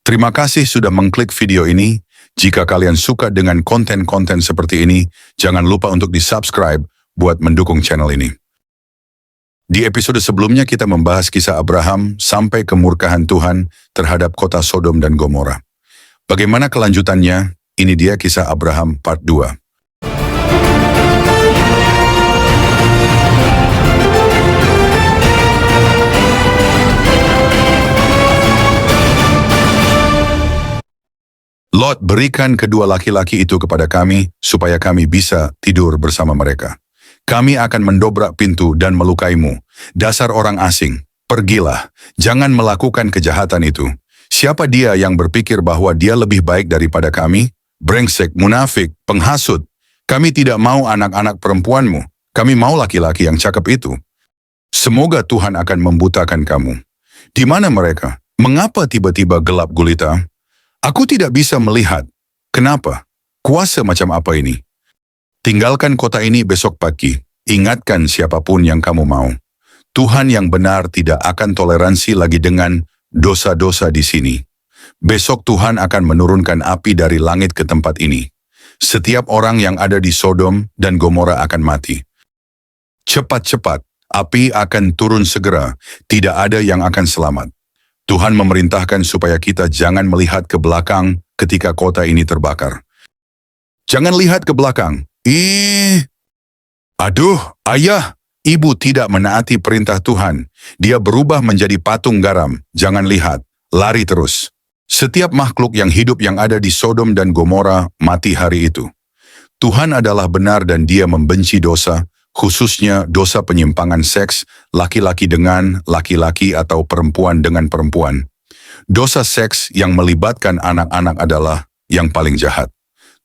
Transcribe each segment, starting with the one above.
Terima kasih sudah mengklik video ini. Jika kalian suka dengan konten-konten seperti ini, jangan lupa untuk di-subscribe buat mendukung channel ini. Di episode sebelumnya kita membahas kisah Abraham sampai kemurkaan Tuhan terhadap kota Sodom dan Gomora. Bagaimana kelanjutannya? Ini dia kisah Abraham part 2. Lot, berikan kedua laki-laki itu kepada kami, supaya kami bisa tidur bersama mereka. Kami akan mendobrak pintu dan melukaimu. Dasar orang asing, pergilah, jangan melakukan kejahatan itu. Siapa dia yang berpikir bahwa dia lebih baik daripada kami? Brengsek, munafik, penghasut. Kami tidak mau anak-anak perempuanmu. Kami mau laki-laki yang cakep itu. Semoga Tuhan akan membutakan kamu. Di mana mereka? Mengapa tiba-tiba gelap gulita? Aku tidak bisa melihat. Kenapa? Kuasa macam apa ini? Tinggalkan kota ini besok pagi. Ingatkan siapapun yang kamu mau. Tuhan yang benar tidak akan toleransi lagi dengan dosa-dosa di sini. Besok Tuhan akan menurunkan api dari langit ke tempat ini. Setiap orang yang ada di Sodom dan Gomora akan mati. Cepat-cepat, api akan turun segera. Tidak ada yang akan selamat. Tuhan memerintahkan supaya kita jangan melihat ke belakang ketika kota ini terbakar. Jangan lihat ke belakang. Aduh, ayah, ibu tidak menaati perintah Tuhan. Dia berubah menjadi patung garam. Jangan lihat, lari terus. Setiap makhluk yang hidup yang ada di Sodom dan Gomora mati hari itu. Tuhan adalah benar dan Dia membenci dosa, khususnya dosa penyimpangan seks, laki-laki dengan laki-laki atau perempuan dengan perempuan. Dosa seks yang melibatkan anak-anak adalah yang paling jahat.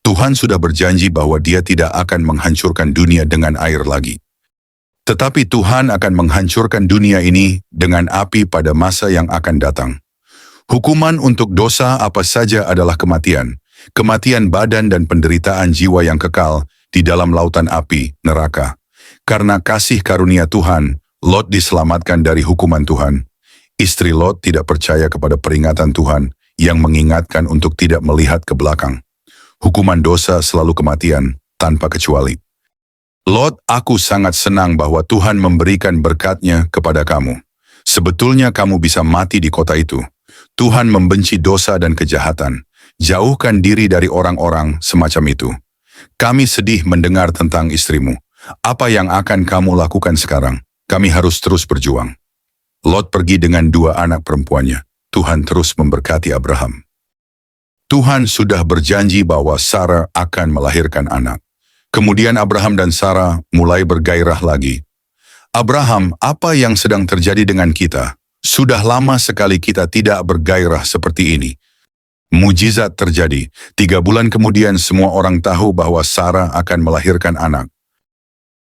Tuhan sudah berjanji bahwa Dia tidak akan menghancurkan dunia dengan air lagi. Tetapi Tuhan akan menghancurkan dunia ini dengan api pada masa yang akan datang. Hukuman untuk dosa apa saja adalah kematian. Kematian badan dan penderitaan jiwa yang kekal di dalam lautan api, neraka. Karena kasih karunia Tuhan, Lot diselamatkan dari hukuman Tuhan. Istri Lot tidak percaya kepada peringatan Tuhan yang mengingatkan untuk tidak melihat ke belakang. Hukuman dosa selalu kematian, tanpa kecuali. Lot, aku sangat senang bahwa Tuhan memberikan berkat-Nya kepada kamu. Sebetulnya kamu bisa mati di kota itu. Tuhan membenci dosa dan kejahatan. Jauhkan diri dari orang-orang semacam itu. Kami sedih mendengar tentang istrimu. Apa yang akan kamu lakukan sekarang? Kami harus terus berjuang. Lot pergi dengan 2 anak perempuannya. Tuhan terus memberkati Abraham. Tuhan sudah berjanji bahwa Sarah akan melahirkan anak. Kemudian Abraham dan Sarah mulai bergairah lagi. Abraham, apa yang sedang terjadi dengan kita? Sudah lama sekali kita tidak bergairah seperti ini. Mujizat terjadi. 3 bulan kemudian semua orang tahu bahwa Sarah akan melahirkan anak.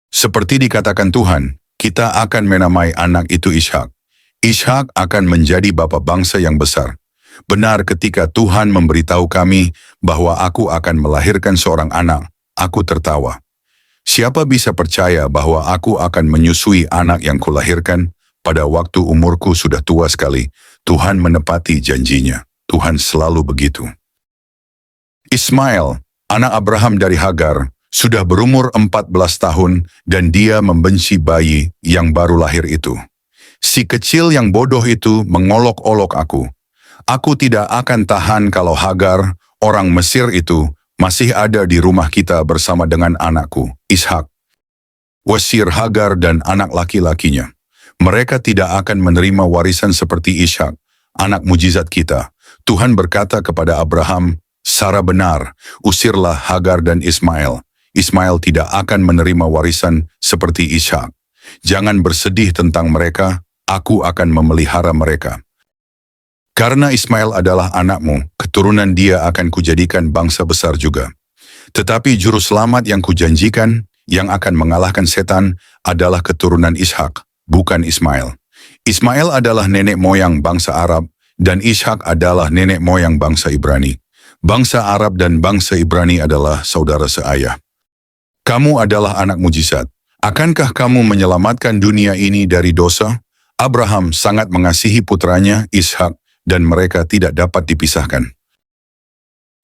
Seperti dikatakan Tuhan, kita akan menamai anak itu Ishak. Ishak akan menjadi bapa bangsa yang besar. Benar ketika Tuhan memberitahu kami bahwa aku akan melahirkan seorang anak, aku tertawa. Siapa bisa percaya bahwa aku akan menyusui anak yang kulahirkan pada waktu umurku sudah tua sekali? Tuhan menepati janjinya. Tuhan selalu begitu. Ismail, anak Abraham dari Hagar, sudah berumur 14 tahun dan dia membenci bayi yang baru lahir itu. Si kecil yang bodoh itu mengolok-olok aku. Aku tidak akan tahan kalau Hagar, orang Mesir itu, masih ada di rumah kita bersama dengan anakku, Ishak. Usir Hagar dan anak laki-lakinya. Mereka tidak akan menerima warisan seperti Ishak, anak mujizat kita. Tuhan berkata kepada Abraham, Sarah benar, usirlah Hagar dan Ismail. Ismail tidak akan menerima warisan seperti Ishak. Jangan bersedih tentang mereka, aku akan memelihara mereka. Karena Ismail adalah anakmu, keturunan dia akan kujadikan bangsa besar juga. Tetapi juru selamat yang kujanjikan, yang akan mengalahkan setan, adalah keturunan Ishak, bukan Ismail. Ismail adalah nenek moyang bangsa Arab, dan Ishak adalah nenek moyang bangsa Ibrani. Bangsa Arab dan bangsa Ibrani adalah saudara seayah. Kamu adalah anak mujizat. Akankah kamu menyelamatkan dunia ini dari dosa? Abraham sangat mengasihi putranya Ishak dan mereka tidak dapat dipisahkan.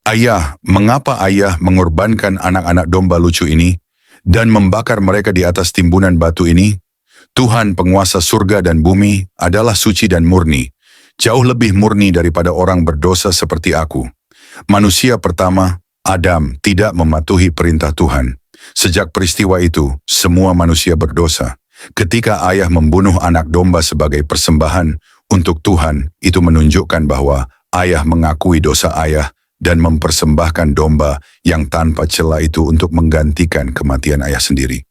Ayah, mengapa ayah mengorbankan anak-anak domba lucu ini dan membakar mereka di atas timbunan batu ini? Tuhan penguasa surga dan bumi adalah suci dan murni, jauh lebih murni daripada orang berdosa seperti aku. Manusia pertama, Adam, tidak mematuhi perintah Tuhan. Sejak peristiwa itu, semua manusia berdosa. Ketika ayah membunuh anak domba sebagai persembahan untuk Tuhan, itu menunjukkan bahwa ayah mengakui dosa ayah dan mempersembahkan domba yang tanpa celah itu untuk menggantikan kematian ayah sendiri.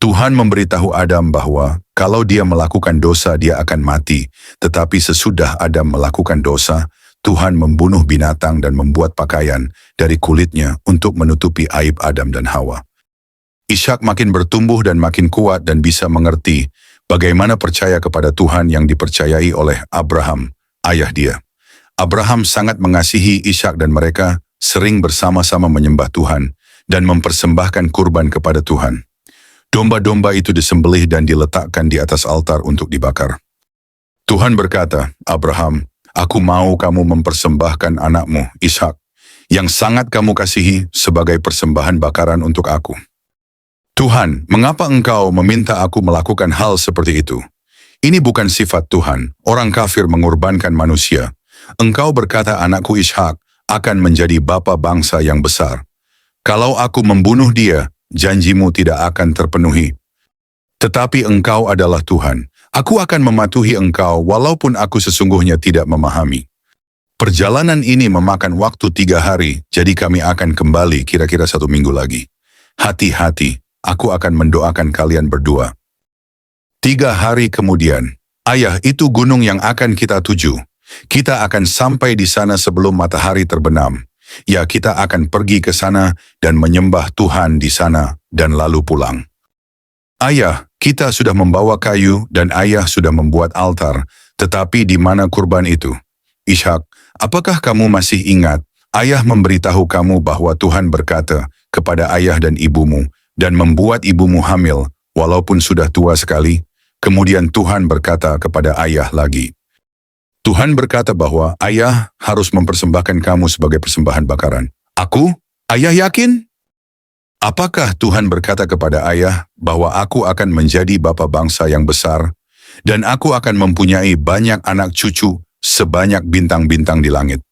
Tuhan memberitahu Adam bahwa kalau dia melakukan dosa dia akan mati, tetapi sesudah Adam melakukan dosa, Tuhan membunuh binatang dan membuat pakaian dari kulitnya untuk menutupi aib Adam dan Hawa. Ishak makin bertumbuh dan makin kuat dan bisa mengerti bagaimana percaya kepada Tuhan yang dipercayai oleh Abraham, ayah dia. Abraham sangat mengasihi Ishak dan mereka sering bersama-sama menyembah Tuhan dan mempersembahkan kurban kepada Tuhan. Domba-domba itu disembelih dan diletakkan di atas altar untuk dibakar. Tuhan berkata, Abraham, aku mau kamu mempersembahkan anakmu, Ishak, yang sangat kamu kasihi sebagai persembahan bakaran untuk aku. Tuhan, mengapa engkau meminta aku melakukan hal seperti itu? Ini bukan sifat Tuhan, orang kafir mengorbankan manusia. Engkau berkata anakku Ishak akan menjadi bapa bangsa yang besar. Kalau aku membunuh dia, janjimu tidak akan terpenuhi. Tetapi engkau adalah Tuhan. Aku akan mematuhi engkau walaupun aku sesungguhnya tidak memahami. Perjalanan ini memakan waktu 3 hari, jadi kami akan kembali kira-kira 1 minggu lagi. Hati-hati, aku akan mendoakan kalian berdua. 3 hari kemudian, ayah, itu gunung yang akan kita tuju. Kita akan sampai di sana sebelum matahari terbenam. Ya, kita akan pergi ke sana dan menyembah Tuhan di sana dan lalu pulang. Ayah, kita sudah membawa kayu dan ayah sudah membuat altar, tetapi di mana kurban itu? Ishak, apakah kamu masih ingat? Ayah memberitahu kamu bahwa Tuhan berkata kepada ayah dan ibumu dan membuat ibumu hamil walaupun sudah tua sekali. Kemudian Tuhan berkata kepada ayah lagi. Tuhan berkata bahwa ayah harus mempersembahkan kamu sebagai persembahan bakaran. Aku? Ayah yakin? Apakah Tuhan berkata kepada ayah bahwa aku akan menjadi bapa bangsa yang besar dan aku akan mempunyai banyak anak cucu sebanyak bintang-bintang di langit?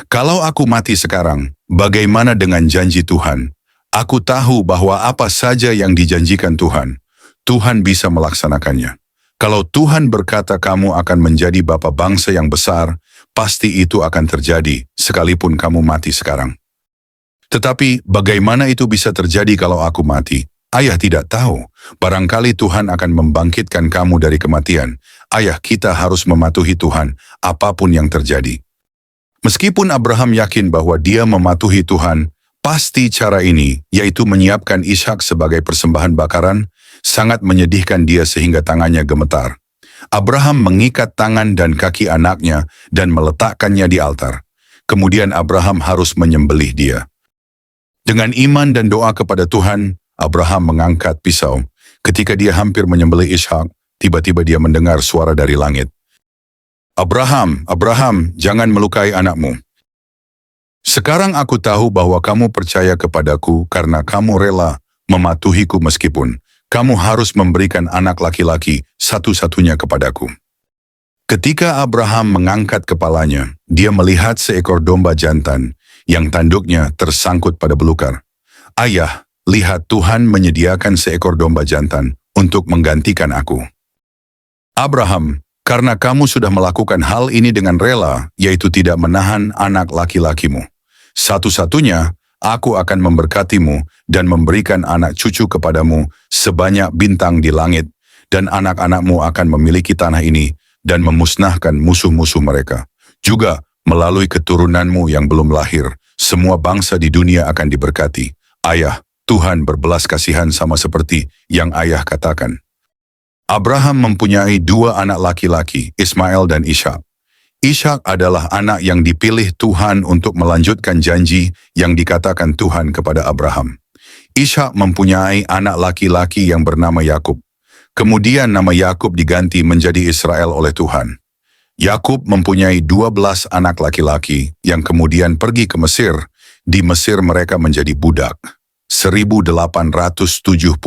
Kalau aku mati sekarang, bagaimana dengan janji Tuhan? Aku tahu bahwa apa saja yang dijanjikan Tuhan, Tuhan bisa melaksanakannya. Kalau Tuhan berkata kamu akan menjadi bapa bangsa yang besar, pasti itu akan terjadi sekalipun kamu mati sekarang. Tetapi bagaimana itu bisa terjadi kalau aku mati? Ayah tidak tahu. Barangkali Tuhan akan membangkitkan kamu dari kematian. Ayah, kita harus mematuhi Tuhan apapun yang terjadi. Meskipun Abraham yakin bahwa dia mematuhi Tuhan, pasti cara ini, yaitu menyiapkan Ishak sebagai persembahan bakaran, sangat menyedihkan dia sehingga tangannya gemetar. Abraham mengikat tangan dan kaki anaknya dan meletakkannya di altar. Kemudian Abraham harus menyembelih dia. Dengan iman dan doa kepada Tuhan, Abraham mengangkat pisau. Ketika dia hampir menyembelih Ishak, tiba-tiba dia mendengar suara dari langit. Abraham, Abraham, jangan melukai anakmu. Sekarang aku tahu bahwa kamu percaya kepadaku karena kamu rela mematuhiku meskipun kamu harus memberikan anak laki-laki satu-satunya kepadaku. Ketika Abraham mengangkat kepalanya, dia melihat seekor domba jantan yang tanduknya tersangkut pada belukar. Ayah, lihat Tuhan menyediakan seekor domba jantan untuk menggantikan aku. Abraham, karena kamu sudah melakukan hal ini dengan rela, yaitu tidak menahan anak laki-lakimu. Satu-satunya, aku akan memberkatimu dan memberikan anak cucu kepadamu sebanyak bintang di langit, dan anak-anakmu akan memiliki tanah ini dan memusnahkan musuh-musuh mereka. Juga melalui keturunanmu yang belum lahir, semua bangsa di dunia akan diberkati. Ayah, Tuhan berbelas kasihan sama seperti yang ayah katakan. Abraham mempunyai 2 anak laki-laki, Ismail dan Ishak. Ishak adalah anak yang dipilih Tuhan untuk melanjutkan janji yang dikatakan Tuhan kepada Abraham. Ishak mempunyai anak laki-laki yang bernama Yakub. Kemudian nama Yakub diganti menjadi Israel oleh Tuhan. Yakub mempunyai 12 anak laki-laki yang kemudian pergi ke Mesir. Di Mesir mereka menjadi budak. 1875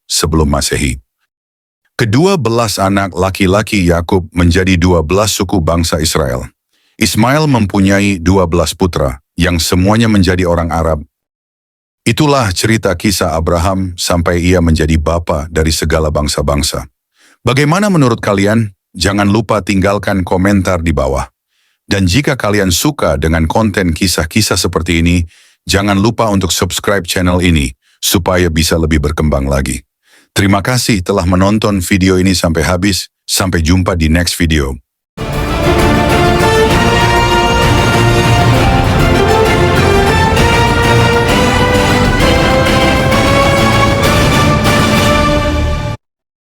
sebelum Masehi. Kedua belas anak laki-laki Yakub menjadi 12 suku bangsa Israel. Ismail mempunyai 12 putra yang semuanya menjadi orang Arab. Itulah cerita kisah Abraham sampai ia menjadi bapa dari segala bangsa-bangsa. Bagaimana menurut kalian? Jangan lupa tinggalkan komentar di bawah. Dan jika kalian suka dengan konten kisah-kisah seperti ini, jangan lupa untuk subscribe channel ini supaya bisa lebih berkembang lagi. Terima kasih telah menonton video ini sampai habis. Sampai jumpa di next video.